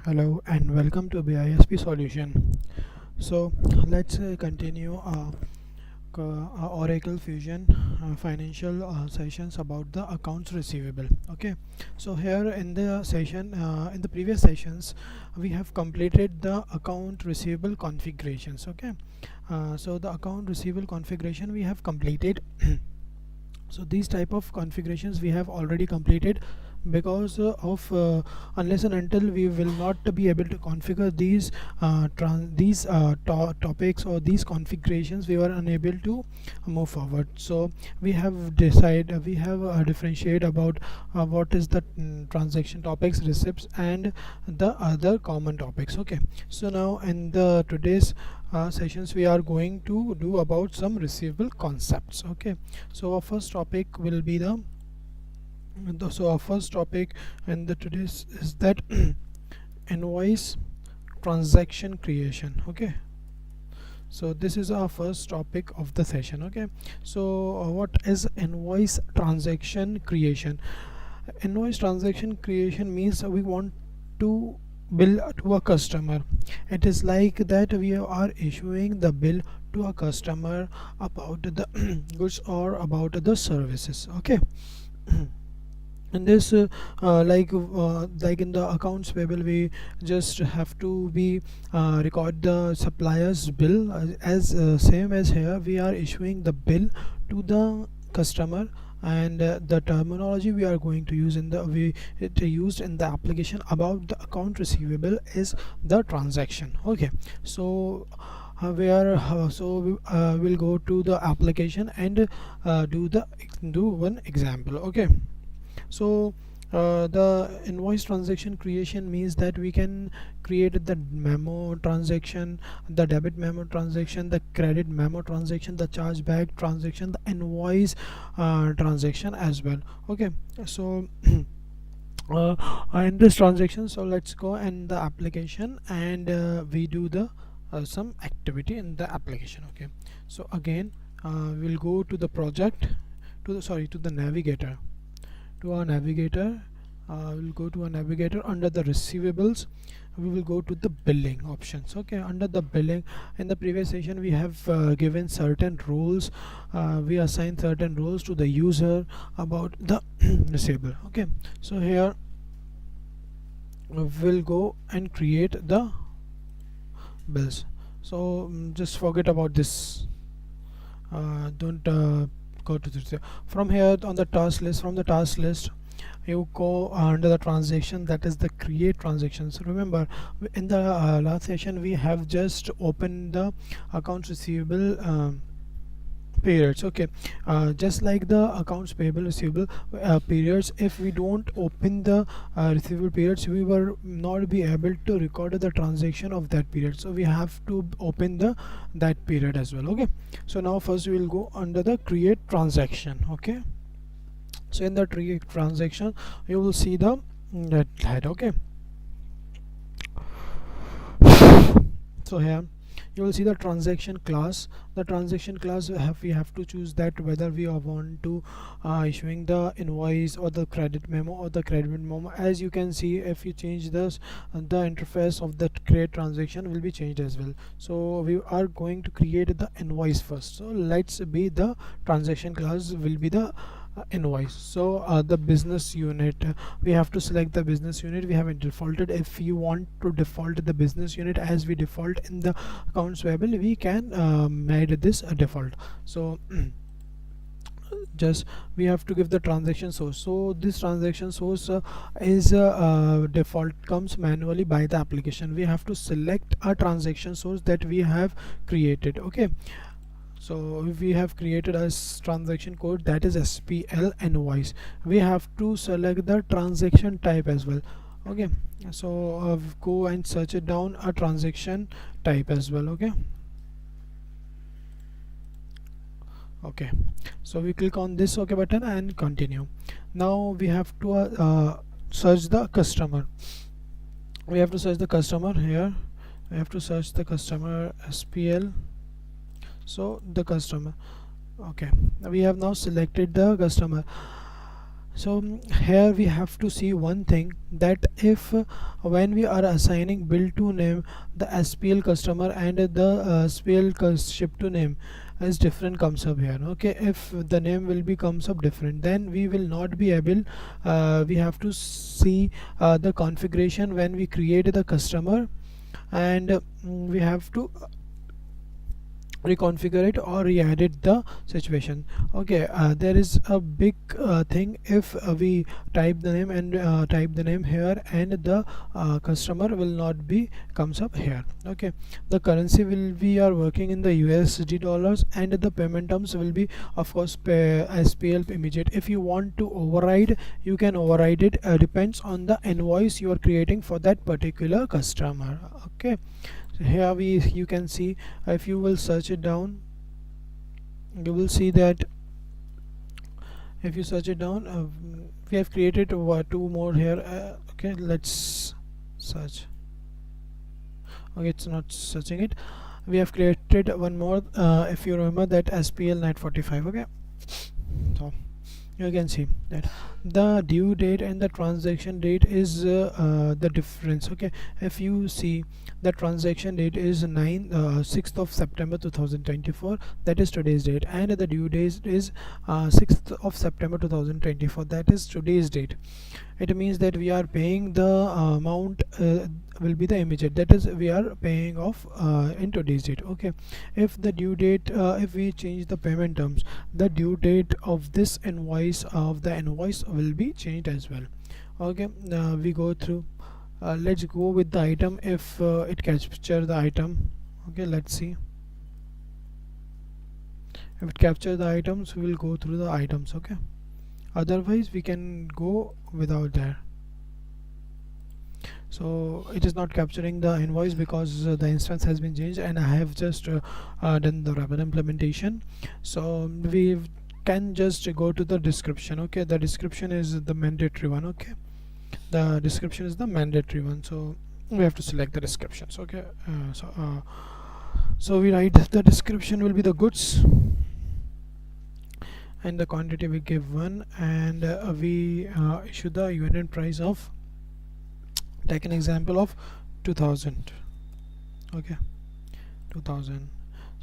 Hello and welcome to BISP Solution. So let's continue Oracle Fusion financial sessions about the accounts receivable. Okay, so here in the session, in the previous sessions, we have completed the account receivable configurations. Okay, so the account receivable configuration we have completed. So these type of configurations we have already completed because of unless and until we will not be able to configure these topics or these configurations, we were unable to move forward. So we have decided, we have differentiate about what is the transaction topics, receipts, and the other common topics. Okay, so now in the today's sessions we are going to do about some receivable concepts. Okay, so our first topic will be so our first topic in the today's is that invoice transaction creation. Okay, so this is our first topic of the session. Okay, so what is invoice transaction creation? Invoice transaction creation means we want to bill to a customer. It is like that we are issuing the bill to a customer about the goods or about the services. Okay, in this like in the accounts payable, we just have to be record the supplier's bill as same as here we are issuing the bill to the customer, and the terminology we are going to use in the it used in the application about the account receivable is the transaction. Okay, so we'll go to the application and do one example. Okay, so the invoice transaction creation means that we can create the memo transaction, the debit memo transaction, the credit memo transaction, the chargeback transaction, the invoice transaction as well. Okay, so in this transaction, so let's go in the application and we do the some activity in the application. Okay, so again we'll go to the project, to the to the navigator, to our navigator. We'll go to a navigator. Under the receivables, we will go to the billing options. Okay, under the billing, in the previous session we have given certain rules, we assign certain rules to the user about the receivable. Okay, so here we'll go and create the bills. So just forget about this, don't go to this. From here on the task list, from the task list you go under the transaction, that is the create transactions. Remember, in the last session we have just opened the accounts receivable periods. Okay, just like the accounts payable receivable periods, if we don't open the receivable periods, we will not be able to record the transaction of that period, so we have to open the that period as well. Okay, so now first we will go under the create transaction. Okay, so in the create transaction you will see the that head. Okay, so here you will see the transaction class. The transaction class we have to choose that whether we want to issuing the invoice or the credit memo or the credit memo. As you can see, if you change this, the interface of that create transaction will be changed as well. So we are going to create the invoice first, so let's be the transaction class will be the invoice. So the business unit, we have to select the business unit. We have it defaulted. If you want to default the business unit as we default in the accounts payable, we can made this a default. So just we have to give the transaction source. So this transaction source is default comes manually by the application. We have to select a transaction source that we have created. Okay, so if we have created a transaction code, that is SPL invoice, we have to select the transaction type as well. Okay, so go and search it down a transaction type as well. Okay, okay, so we click on this OK button and continue. Now we have to search the customer. We have to search the customer. Here we have to search the customer SPL, so the customer. Okay, we have now selected the customer. So here we have to see one thing, that if when we are assigning bill to name, the SPL customer and the SPL ship to name is different comes up here. Okay, if the name will be comes up different, then we will not be able, we have to see the configuration when we create the customer, and we have to reconfigure it or re-edit the situation. Okay, there is a big thing, if we type the name and type the name here, and the customer will not be comes up here. Okay, the currency will be are working in the USD dollars, and the payment terms will be of course SPL immediate. If you want to override, you can override it, depends on the invoice you are creating for that particular customer. Okay, so here you can see, if you will search it down, you will see that if you search it down, we have created two more here. Okay, let's search. Okay, it's not searching it. We have created one more, if you remember, that SPL 945. Okay, so you can see that the due date and the transaction date is the difference. Okay, if you see, the transaction date is 6th of September 2024, that is today's date, and the due date is 6th of September 2024, that is today's date. It means that we are paying the amount will be the immediate, that is we are paying off in today's date. Okay, if the due date, if we change the payment terms, the due date of this invoice will be changed as well. Okay, we go through, let's go with the item, if it capture the item. Okay, let's see, if it capture the items, we will go through the items. Okay, otherwise we can go without that. So it is not capturing the invoice because the instance has been changed, and I have just done the rapid implementation. So we can just go to the description. Okay, the description is the mandatory one. Okay, the description is the mandatory one, so we have to select the descriptions. Okay, so we write the description will be the goods, and the quantity we give 1, and we issue the unit price of, take an example of 2000. Okay, 2000.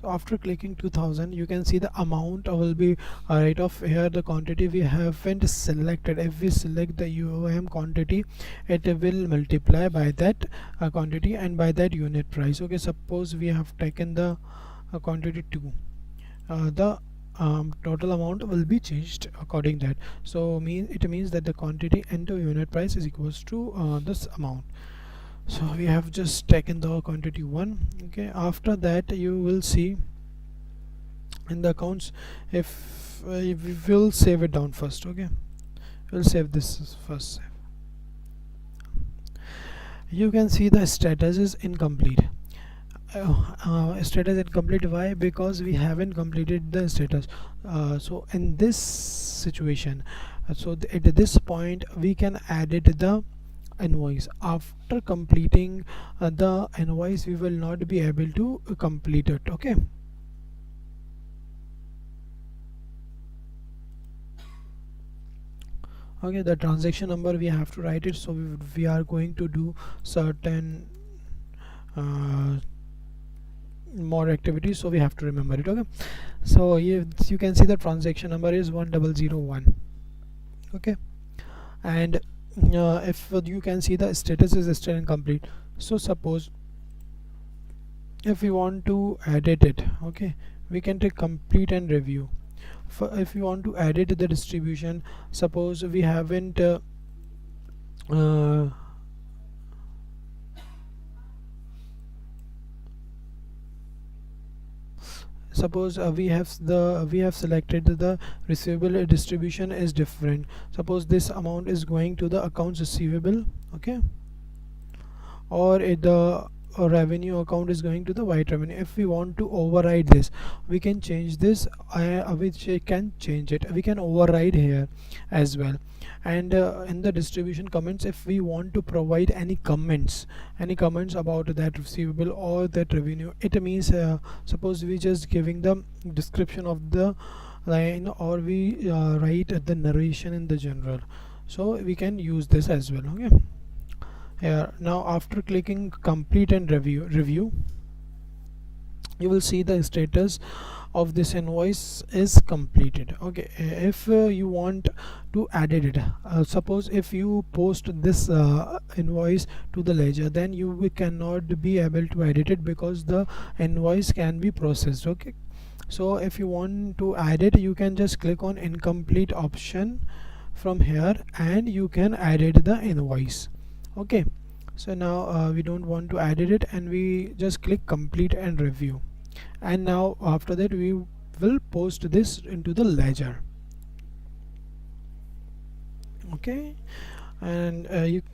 So after clicking 2000, you can see the amount will be right off here. The quantity we haven't selected, if we select the UOM quantity, it will multiply by that quantity and by that unit price. Okay, suppose we have taken the quantity 2, the total amount will be changed according that. So it means that the quantity into unit price is equals to this amount. So we have just taken the quantity 1. Okay, after that you will see in the accounts, if we will save it down first. Okay, we'll save this first. You can see the status is incomplete. Status incomplete, why? Because we haven't completed the status. So in this situation, at this point we can edit the invoice. After completing the invoice, we will not be able to complete it. Okay, okay, the transaction number we have to write it. So we are going to do certain more activities, so we have to remember it. Okay, so you can see the transaction number is 1001. Okay, and if you can see the status is still incomplete. So suppose if we want to edit it, okay, we can take complete and review. If we want to edit the distribution, suppose we haven't uh, suppose we have selected the receivable distribution is different. Suppose this amount is going to the accounts receivable. Okay, or the revenue account is going to the white revenue. If we want to override this, we can change this, which can change it, we can override here as well. And in the distribution comments, if we want to provide any comments about that receivable or that revenue, it means suppose we just giving the description of the line, or we write the narration in the general, so we can use this as well. Okay, here now after clicking complete and review, you will see the status of this invoice is completed. Okay, if you want to edit it, suppose if you post this invoice to the ledger, then cannot be able to edit it because the invoice can be processed. Okay, so if you want to edit, you can just click on incomplete option from here and you can edit the invoice. Okay, so now we don't want to edit it, and we just click complete and review, and now after that we will post this into the ledger. Okay, and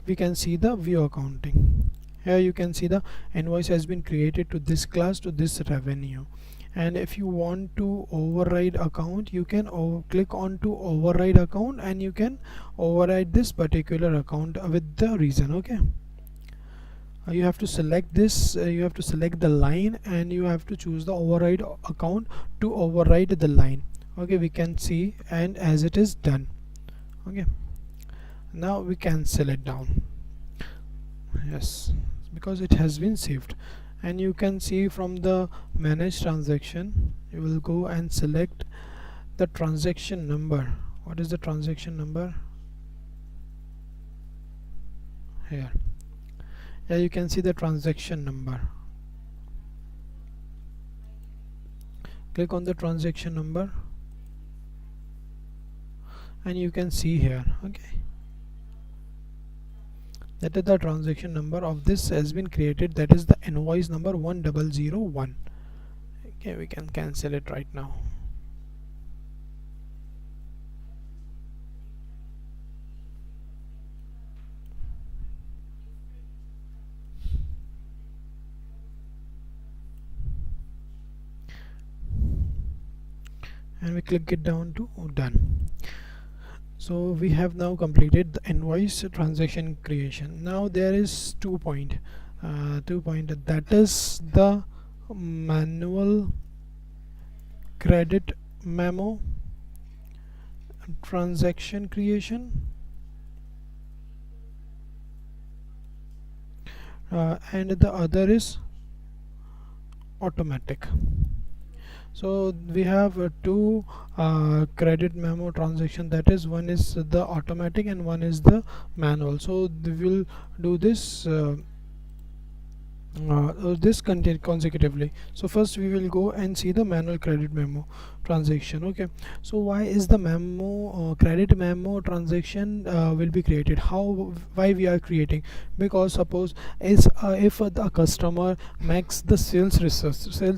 we can see the view accounting. Here you can see the invoice has been created to this class, to this revenue, and if you want to override account, you can click on to override account, and you can override this particular account with the reason. Okay, you have to select this, you have to select the line, and you have to choose the override account to override the line. Okay, we can see, and as it is done. Okay, now we cancel it down. Yes, because it has been saved. And you can see from the manage transaction, you will go and select the transaction number. What is the transaction number? Here you can see the transaction number. Click on the transaction number and you can see here. Okay, that is the transaction number of this has been created, that is the invoice number 1001. Okay, we can cancel it right now. And we click it down to done. So we have now completed the invoice transaction creation. Now there is 2 point, that is the manual credit memo transaction creation, and the other is automatic. So we have two credit memo transaction, that is one is the automatic and one is the manual. So we will do this consecutively. So first we will go and see the manual credit memo transaction. Okay, so why is the credit memo transaction will be created? Why we are creating? Because suppose if the customer makes the sales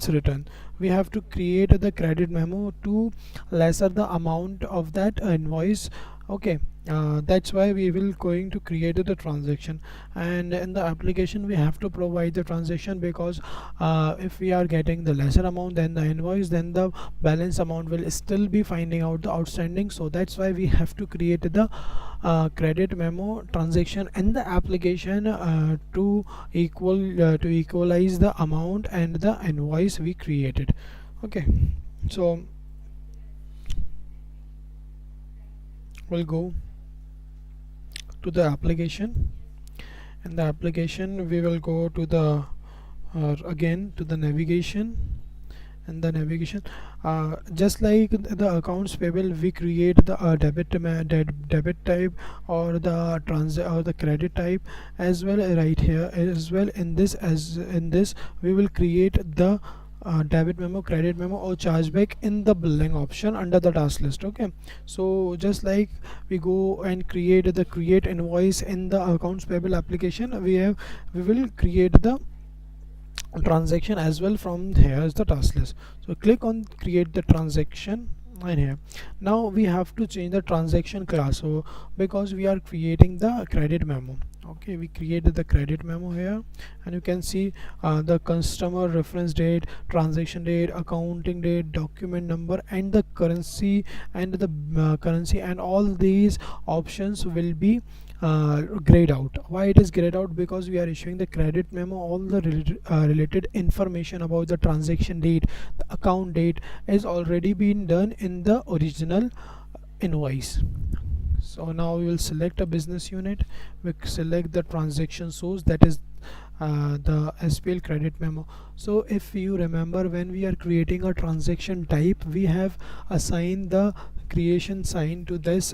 return, we have to create the credit memo to lesser the amount of that invoice. Okay, that's why we will going to create the transaction, and in the application we have to provide the transaction, because if we are getting the lesser amount than the invoice, then the balance amount will still be finding out the outstanding. So that's why we have to create the credit memo transaction in the application to equalize the amount and the invoice we created. Okay, so we'll go to the application. In the application we will go to the again to the navigation. And the navigation, just like the accounts payable, we create the debit type or the credit type as well. Right here as well, in this we will create the debit memo, credit memo or chargeback in the billing option under the task list. Okay, so just like we go and create the create invoice in the accounts payable application, we will create the transaction as well from here is the task list. So click on create the transaction, and here now we have to change the transaction class, so because we are creating the credit memo. Okay, we created the credit memo here, and you can see the customer reference date, transaction date, accounting date, document number, and the currency, and the currency, and all these options will be grayed out. Why it is grayed out? Because we are issuing the credit memo. All the related information about the transaction date, the account date is already been done in the original invoice. So now we will select a business unit. We select the transaction source, that is the SPL credit memo. So if you remember, when we are creating a transaction type, we have assigned the creation sign to this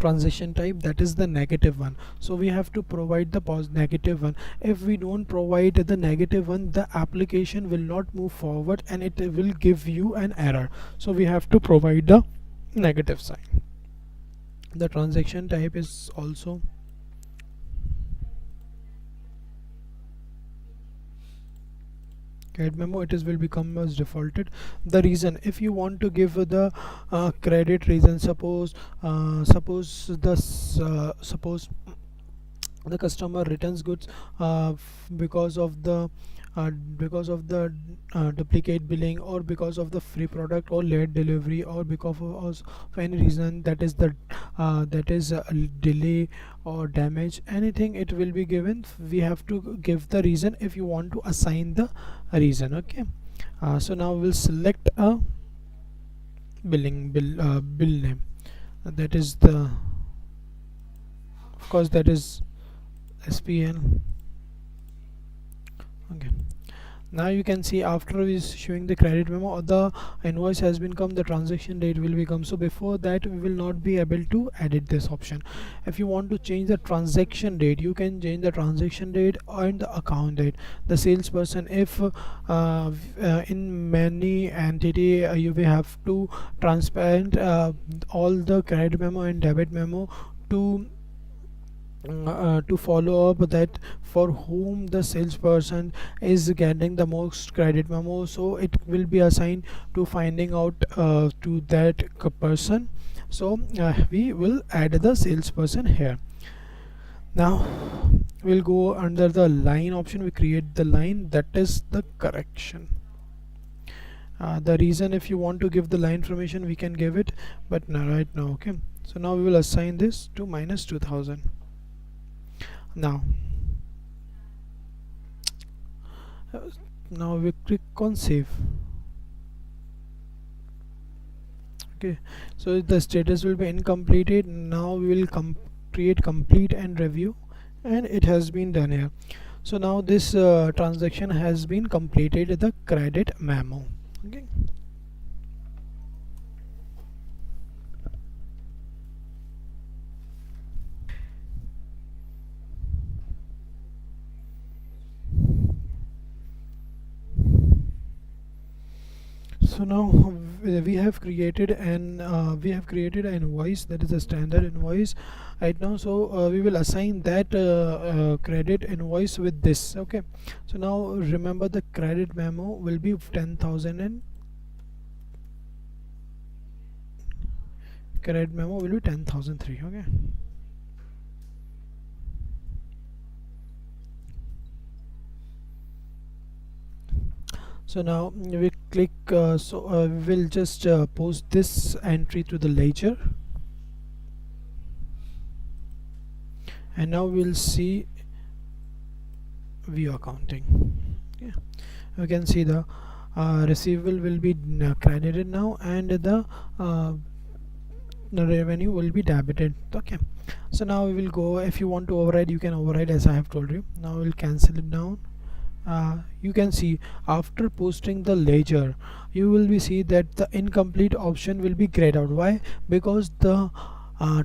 transaction type, that is the negative one. So we have to provide the negative one. If we don't provide the negative one, the application will not move forward and it will give you an error. So we have to provide the negative sign. The transaction type is also credit memo. It is will become as defaulted. The reason, if you want to give the credit reason, suppose the customer returns goods because of the duplicate billing, or because of the free product, or late delivery, or because of any reason, that is the delay or damage, anything it will be given. We have to give the reason if you want to assign the reason. Okay, so now we'll select a bill name. That is the, of course, that is SPL. Okay, now you can see after is showing the credit memo, the invoice has been come, the transaction date will become. So before that we will not be able to edit this option. If you want to change the transaction date, you can change the transaction date and the account date. The salesperson, if in many entity, you will have to transparent all the credit memo and debit memo to follow up that for whom the salesperson is getting the most credit memo, so it will be assigned to finding out to that person. So we will add the salesperson here. Now we'll go under the line option. We create the line, that is the correction. The reason, if you want to give the line information, we can give it, but not right now. Okay, so now we will assign this to minus 2000. Now we click on save. Okay, so the status will be incomplete. Now we will create complete and review, and it has been done here. So now this transaction has been completed, the credit memo. Okay, so now we have created an invoice, that is a standard invoice right now. So we will assign that credit invoice with this. Okay, so now remember, the credit memo will be 10,000 and credit memo will be 10,003. Okay, so now we click we will just post this entry to the ledger, and now we'll see view accounting. Okay, you can see the receivable will be credited now, and the revenue will be debited. Okay, so now we will go, if you want to override, you can override, as I have told you. Now we'll cancel it down. You can see after posting the ledger, you will be see that the incomplete option will be grayed out. Why? Because the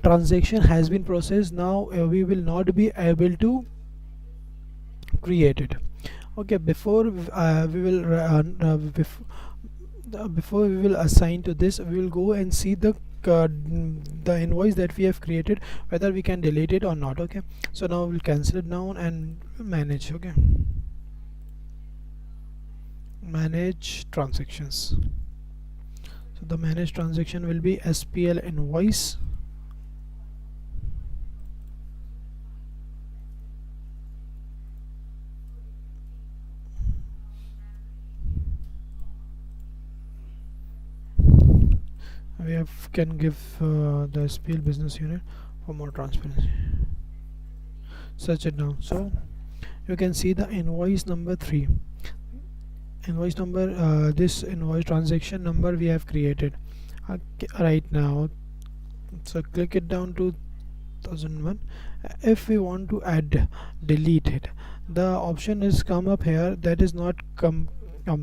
transaction has been processed. Now we will not be able to create it. Okay, before we will before we will assign to this, we will go and see the invoice that we have created, whether we can delete it or not. Okay, so now we'll cancel it down and manage. Okay, manage transactions. So the manage transaction will be SPL invoice. We can give the SPL business unit for more transparency. search it down. So you can see the invoice number 3, invoice number, this invoice transaction number we have created right now. So click it down to 1001. If we want to add, delete it, the option is come up here, that is not come,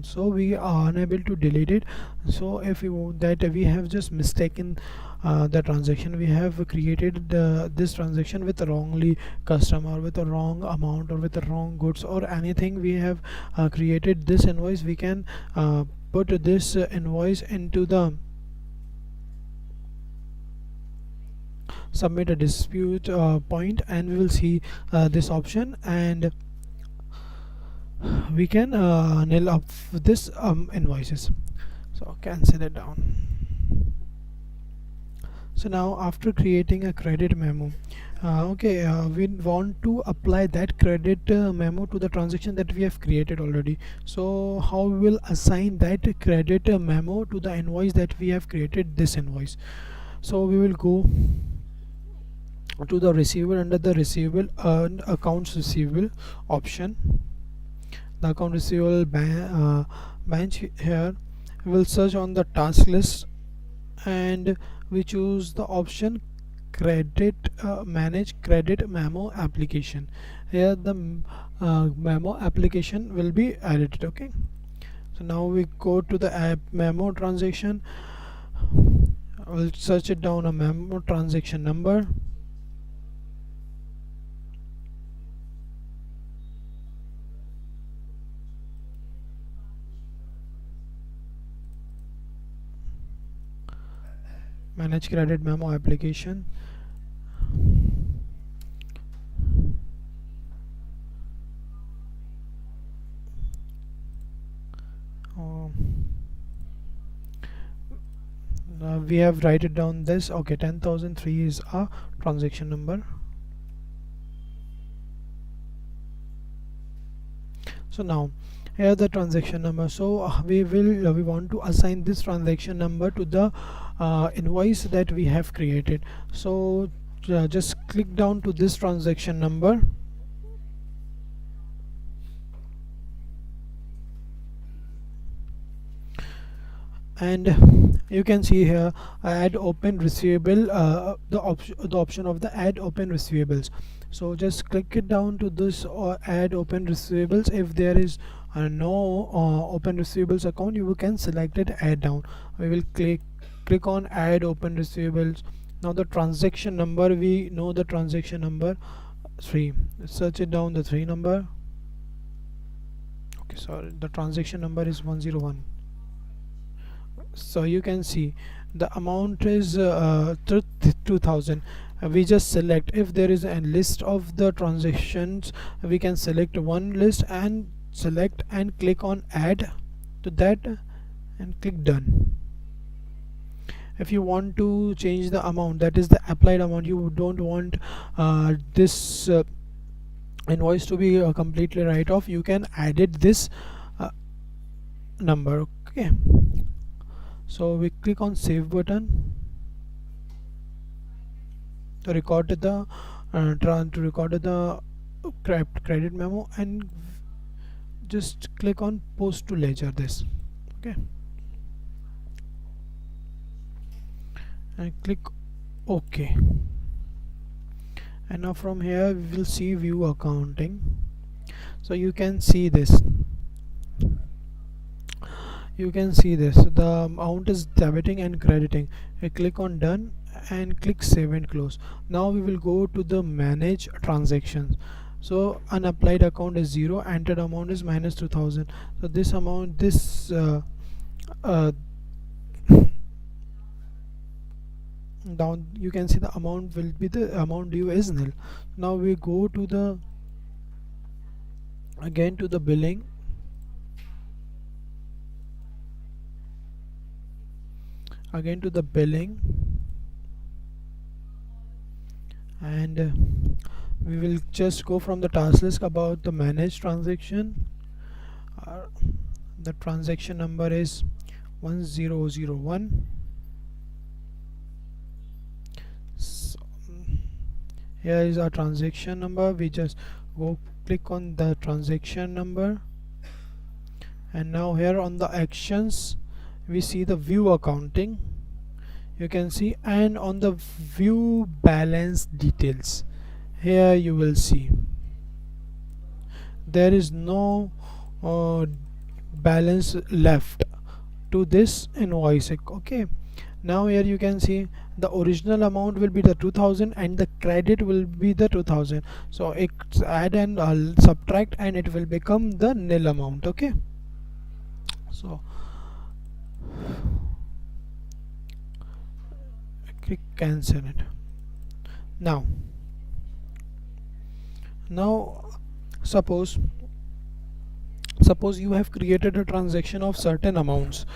so we are unable to delete it. So if we want that, we have just mistaken the transaction, we have created this transaction with a wrongly customer, with a wrong amount, or with the wrong goods, or anything. We have created this invoice, we can put this invoice into the submit a dispute point, and we will see this option, and we can nail up this invoices. So cancel it down. So now after creating a credit memo, we want to apply that credit memo to the transaction that we have created already. So how we will assign that credit memo to the invoice that we have created, this invoice? So we will go to the receivable, under the receivable accounts receivable option, the account receivable branch. Here we will search on the task list, and we choose the option credit, manage credit memo application. Here the memo application will be added. Okay, so now we go to the app memo transaction. We'll search it down a memo transaction number. Manage credit memo application. We have write it down this. Okay, 10,003 is a transaction number. So now here the transaction number. So we want to assign this transaction number to the invoice that we have created. So just click down to this transaction number, and you can see here add open receivable, the option of the add open receivables. So just click it down to this add open receivables. If there is no open receivables account, you can select it, add down. We will click on add open receivables. Now the transaction number, we know the transaction number 3. Search it down, the 3 number. Okay, sorry, the transaction number is 101. So you can see the amount is 2000. We just select, if there is a list of the transactions, we can select one list and select and click on add to that and click done. If you want to change the amount, that is the applied amount, you don't want this invoice to be completely write off, you can edit this number. Okay, so we click on save button to record the credit memo, and just click on post to ledger this. Okay, and click OK. And now from here we will see view accounting. So you can see this, the amount is debiting and crediting. We click on done and click save and close. Now we will go to the manage transactions. So unapplied account is 0, entered amount is minus 2000. So this amount, down you can see the amount will be, the amount due is nil. Now we go to the again to the billing, and we will just go from the task list about the managed transaction. The transaction number is 1001. So Here is our transaction number. We just go click on the transaction number, and now here on the actions we see the view accounting, you can see, and on the view balance details, here you will see there is no balance left to this invoice. Okay, now here you can see the original amount will be the 2000 and the credit will be the 2000, so it's add and subtract and it will become the nil amount. Okay, so click cancel it. now now suppose you have created a transaction of certain amounts,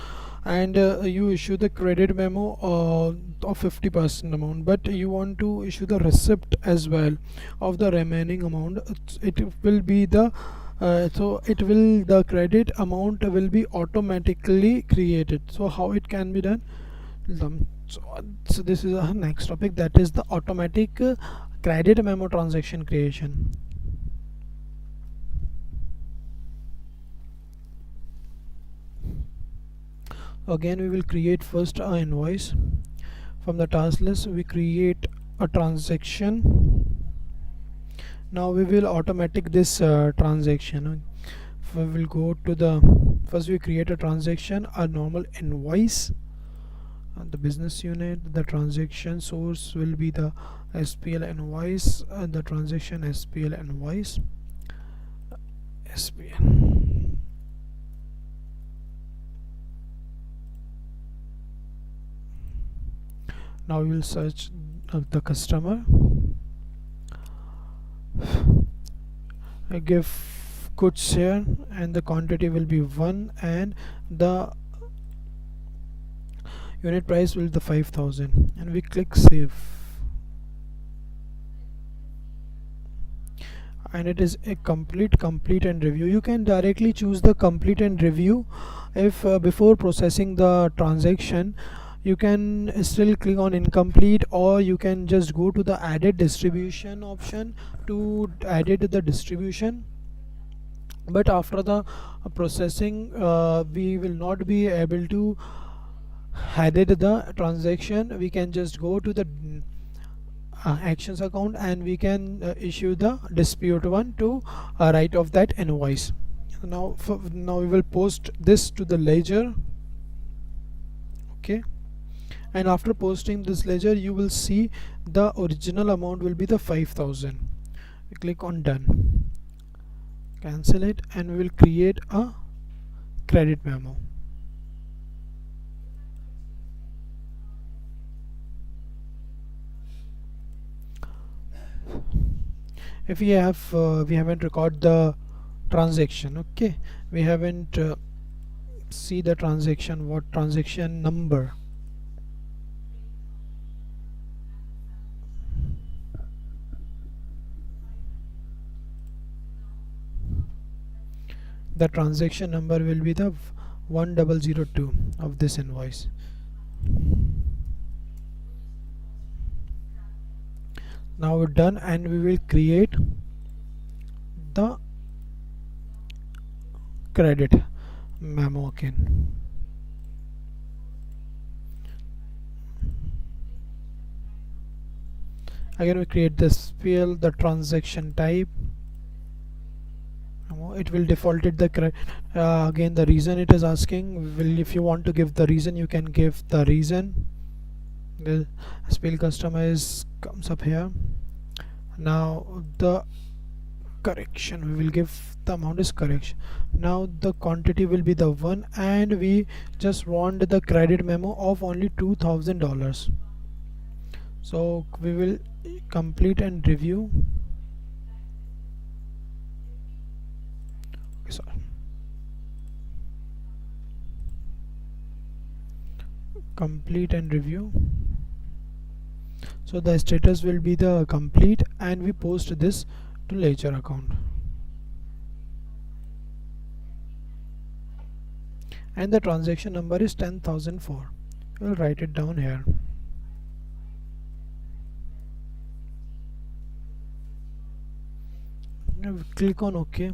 and you issue the credit memo of 50% amount, but you want to issue the receipt as well of the remaining amount. It will be the the credit amount will be automatically created. So how it can be done? So this is our next topic, that is the automatic credit memo transaction creation. Again, we will create first an invoice. From the task list we create a transaction. Now we will automatic this transaction. We will go to the first, we create a transaction, a normal invoice, and the business unit, the transaction source will be the SPL invoice, the transaction SPL invoice, SPL. Now we will search the customer. I give goods here and the quantity will be 1 and the unit price will be the 5000, and we click save, and it is a complete and review. You can directly choose the complete and review if before processing the transaction. You can still click on incomplete, or you can just go to the added distribution option to edit the distribution. But after the processing we will not be able to edit the transaction. We can just go to the actions account and we can issue the dispute one to write off that invoice. Now we will post this to the ledger. Okay, and after posting this ledger you will see the original amount will be the 5000. We click on done, cancel it, and we will create a credit memo. If we haven't record the transaction. Okay, we haven't see the transaction, what transaction number. The transaction number will be the 1002 of this invoice. Now we're done, and we will create the credit memo again. Again we create the SPL, the transaction type. It will default it the again the reason it is asking. If you want to give the reason, you can give the reason. The SPL customer comes up here. Now the correction, we will give the amount is correction. Now the quantity will be the 1, and we just want the credit memo of only $2000. So we will complete and review. Sorry. Complete and review. So the status will be the complete, and we post this to ledger account, and the transaction number is 10004. We'll write it down here. click on OK,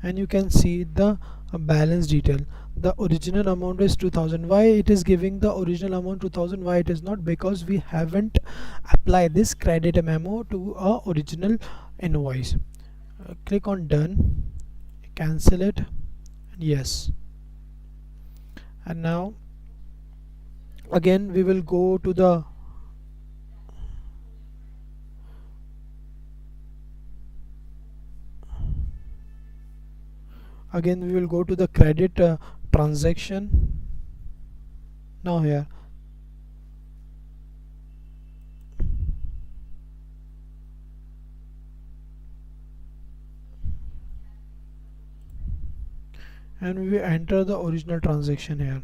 and you can see the balance detail. The original amount is 2000. Why it is giving the original amount 2000? Why it is not? Because we haven't applied this credit memo to a original invoice. Click on done, cancel it, and yes. And now again we will go to the credit transaction. Now here, and we will enter the original transaction here.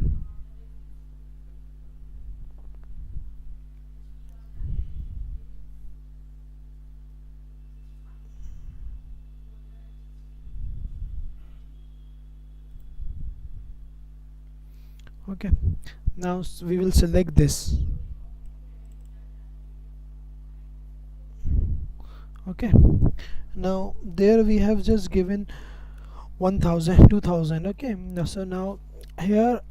Okay, now we will select this. Okay, now there we have just given 1000, 2000. Okay, so now here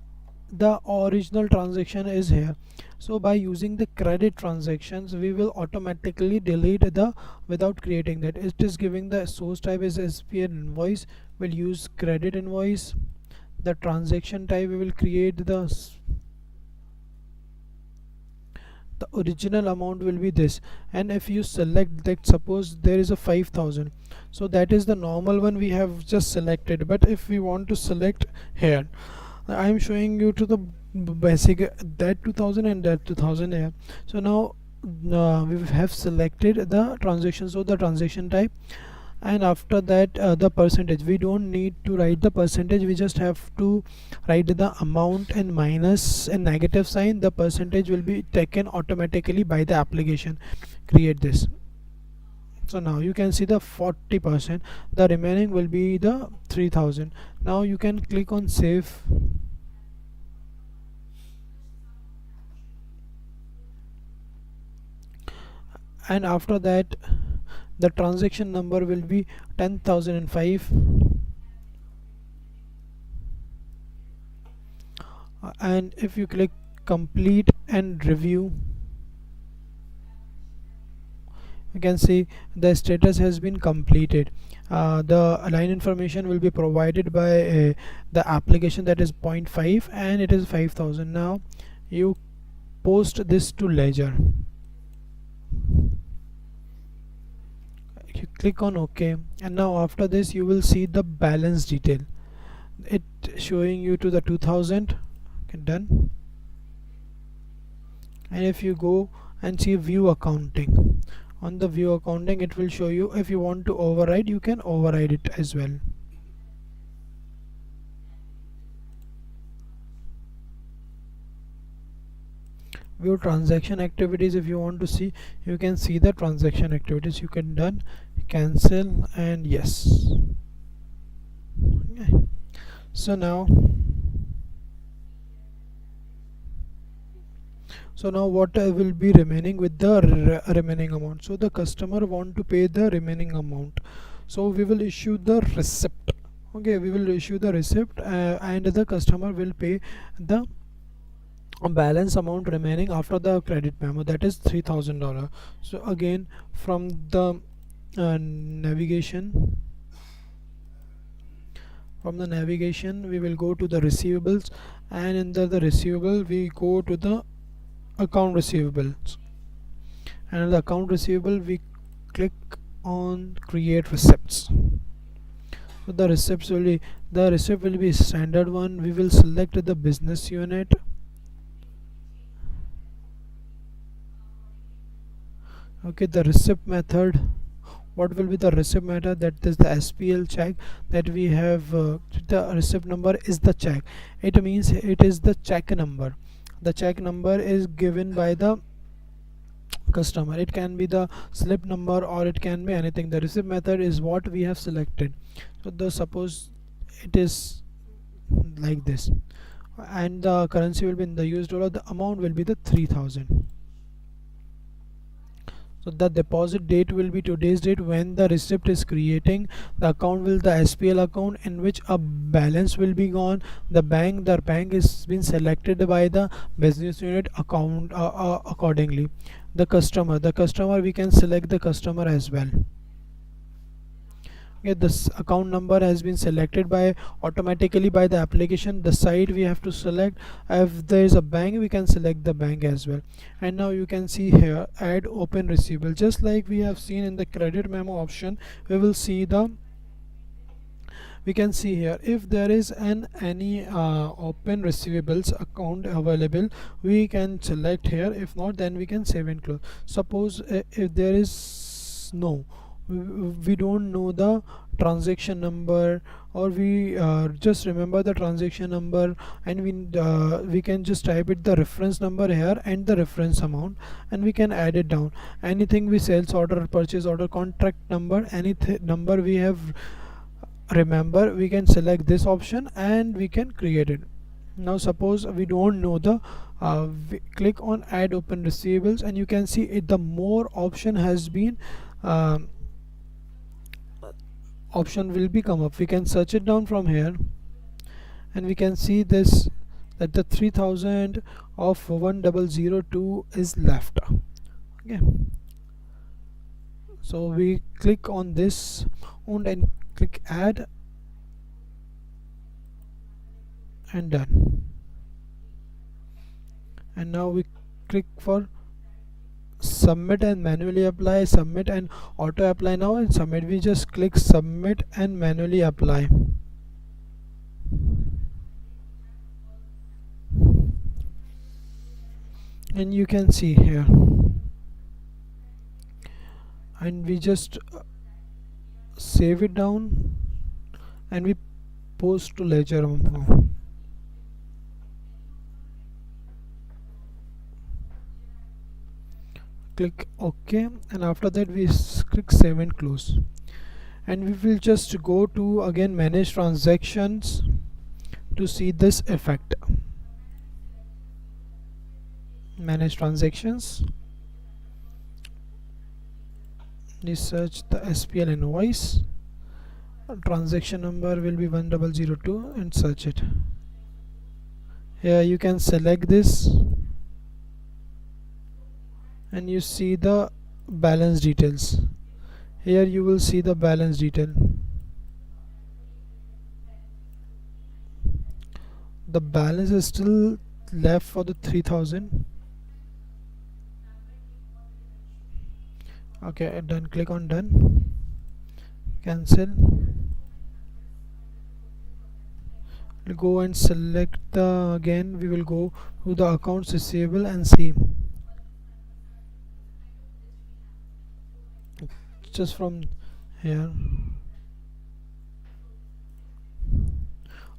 the original transaction is here. So by using the credit transactions, we will automatically delete the without creating that. It is giving the source type is SPN invoice. We'll use credit invoice. The transaction type, we will create the original amount will be this. And if you select that, suppose there is a 5000, so that is the normal one we have just selected. But if we want to select here, I am showing you to the basic that 2000 and that 2000 here. So now we have selected the transaction, so the transaction type, and after that the percentage. We don't need to write the percentage, we just have to write the amount and minus and negative sign. The percentage will be taken automatically by the application. Create this. So now you can see the 40%, the remaining will be the 3000. Now you can click on save, and after that the transaction number will be 10,005. And if you click complete and review, you can see the status has been completed. The line information will be provided by the application, that is 0.5, and it is 5000. Now you post this to ledger. You click on OK, and now after this you will see the balance detail. It showing you to the 2000. Okay, done. And if you go and see view accounting, on the view accounting it will show you. If you want to override, you can override it as well. View transaction activities, if you want to see, you can see the transaction activities. You can done, cancel, and yes. Okay. So now what will be remaining with the remaining amount? So the customer want to pay the remaining amount, so we will issue the receipt. Okay, we will issue the receipt, and the customer will pay the balance amount remaining after the credit memo, that is $3000. So again, from the navigation, we will go to the receivables, and in the receivable we go to the account receivables, and in the account receivable we click on create receipts. So the receipt will be standard one. We will select the business unit. Okay, the receipt method, what will be the receipt method? That is the SPL check that we have. The receipt number is the check. It means it is the check number. The check number is given by the customer. It can be the slip number or it can be anything. The receipt method is what we have selected. So the suppose it is like this, and the currency will be in the US dollar. The amount will be the 3000. So the deposit date will be today's date when the receipt is creating. The account will the SPL account in which a balance will be gone. The bank is been selected by the business unit account accordingly. The customer we can select the customer as well. Okay, this account number has been selected by automatically by the application. The site we have to select. If there is a bank, we can select the bank as well. And now you can see here add open receivable, just like we have seen in the credit memo option. We can see here if there is an any open receivables account available, we can select here. If not, then we can save and close. Suppose if there is no, we don't know the transaction number, or we just remember the transaction number, and we can just type it the reference number here and the reference amount, and we can add it down. Anything we sales order, purchase order, contract number, any number we have remember, we can select this option and we can create it. Now suppose we don't know the we click on add open receivables, and you can see it, the more option has been option will be come up. We can search it down from here, and we can see this, that the 3000 of 1002 is left. Okay, so we click on this and click add and done. And now we click for submit and manually apply, submit and auto apply. Now and submit, we just click submit and manually apply. And you can see here, and we just save it down and we post to ledger. Click OK, and after that we click save and close. And we will just go to again manage transactions to see this effect. Manage transactions, we search the SPL invoice, transaction number will be 1002, and search it. Here you can select this and you see the balance details. Here you will see the balance detail. The balance is still left for the 3000. Okay, done. Click on done, cancel. We'll go and select the, again we will go to the accounts receivable and see just from here.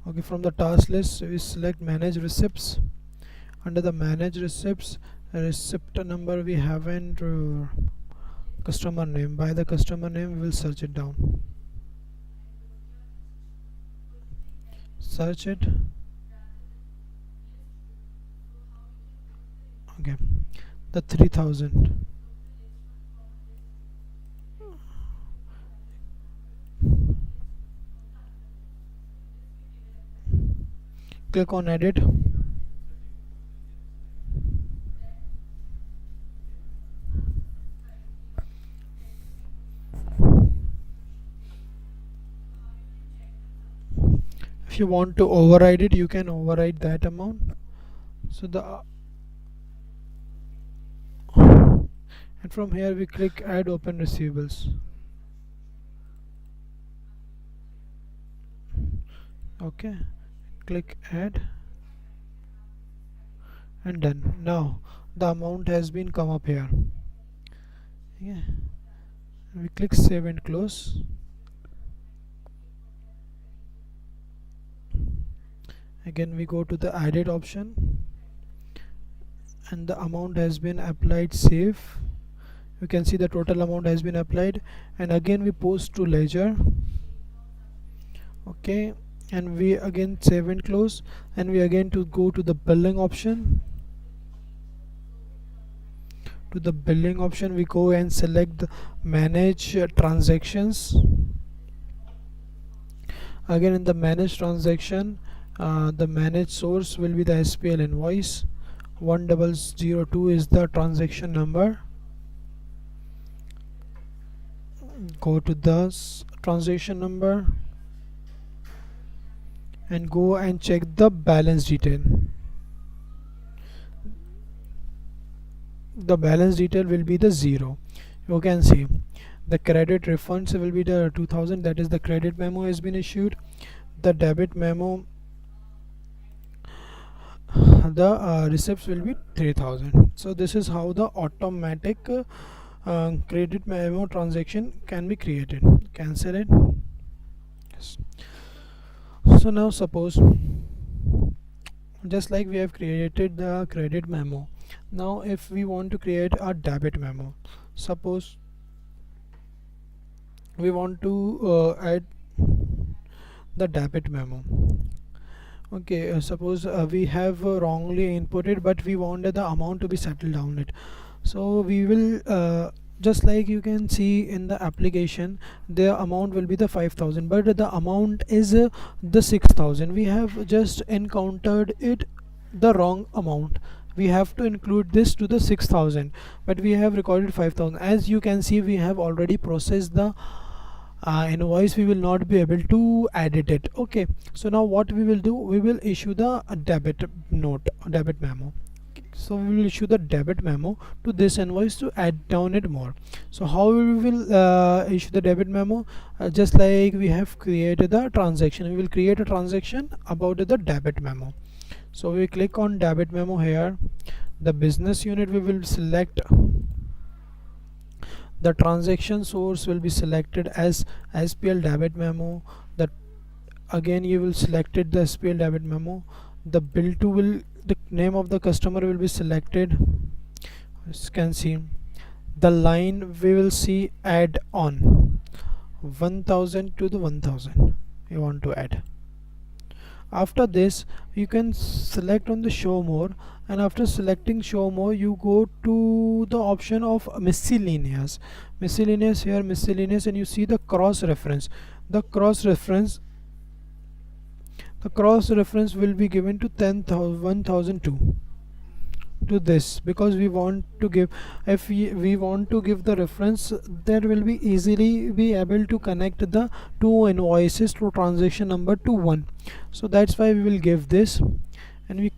Okay, from the task list we select manage receipts. Under the manage receipts, receipt number we haven't, customer name, by the customer name we will search it down. Search it. Okay, the 3000. Click on edit. If you want to override it, you can override that amount. So the and from here we click add open receivables. Okay, click add and done. Now the amount has been come up here. Yeah, we click save and close. Again we go to the edit option, and the amount has been applied. Save. You can see the total amount has been applied, and again we post to ledger. Okay, and we again save and close, and we again to go to the billing option to the billing option, we go and select the manage transactions. Again, in the manage transaction, the manage source will be the SPL invoice. 1002 is the transaction number. Go to the transaction number and go and check the balance detail. The balance detail will be the 0. You can see the credit refunds will be the 2000, that is the credit memo has been issued. The debit memo, the receipts will be 3000. So this is how the automatic credit memo transaction can be created. Cancel it. Yes. So now suppose, just like we have created the credit memo, now if we want to create a debit memo, suppose we want to add the debit memo. Okay, suppose we have wrongly inputted, but we want the amount to be settled down it. So we will just like you can see in the application, the amount will be the 5000, but the amount is the 6000. We have just encountered it the wrong amount. We have to include this to the 6000, but we have recorded 5000. As you can see, we have already processed the invoice. We will not be able to edit it. Okay, so now what we will do, we will issue the debit memo. So we will issue the debit memo to this invoice to add down it more. So how we will issue the debit memo? Just like we have created the transaction, we will create a transaction about the debit memo. So we click on debit memo here. The business unit we will select. The transaction source will be selected as SPL debit memo. That again you will select it, the SPL debit memo. The bill to will, the name of the customer will be selected. As you can see, the line we will see add on 1000 to the 1000 you want to add. After this, you can select on the show more, and after selecting show more, you go to the option of miscellaneous. Here miscellaneous, and you see the cross reference. The cross reference will be given to 1002 to this, because we want to give, if we want to give the reference, that will be easily be able to connect the two invoices to transaction number to one. So that's why we will give this, and we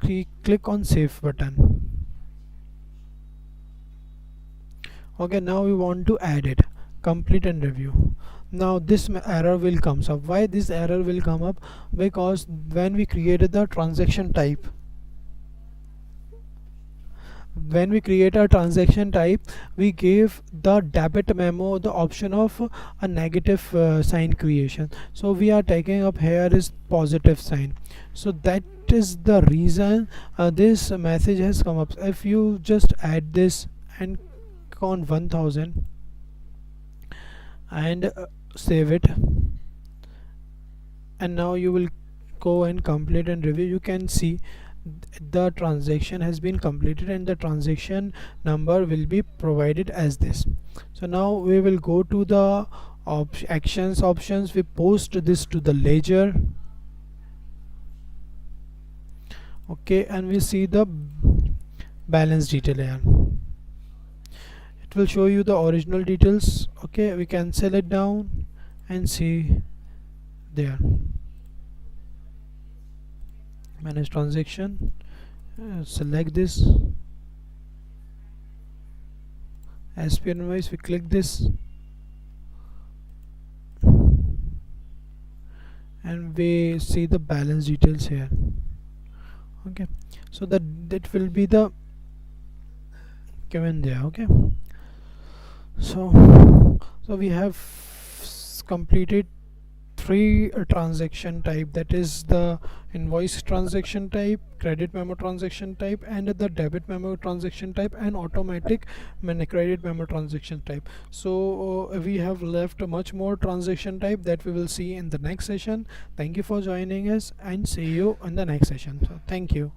click on save button. Okay, now we want to add it, complete and review. Now this error will comes up. Why this error will come up? Because when we created the transaction type, when we create a transaction type, we gave the debit memo the option of a negative sign creation. So we are taking up here is positive sign. So that is the reason this message has come up. If you just add this and click on 1000 and save it, and now you will go and complete and review. You can see the transaction has been completed and the transaction number will be provided as this. So now we will go to the actions options. We post this to the ledger. Okay, and we see the balance detail here. It will show you the original details. Okay, we cancel it down and see there. Manage transaction, select this SP invoice, we click this and we see the balance details here. Okay, so that will be the given there. Okay, so we have completed three transaction type, that is the invoice transaction type, credit memo transaction type, and the debit memo transaction type, and automatic credit memo transaction type. So we have left much more transaction type that we will see in the next session. Thank you for joining us and see you in the next session. So thank you.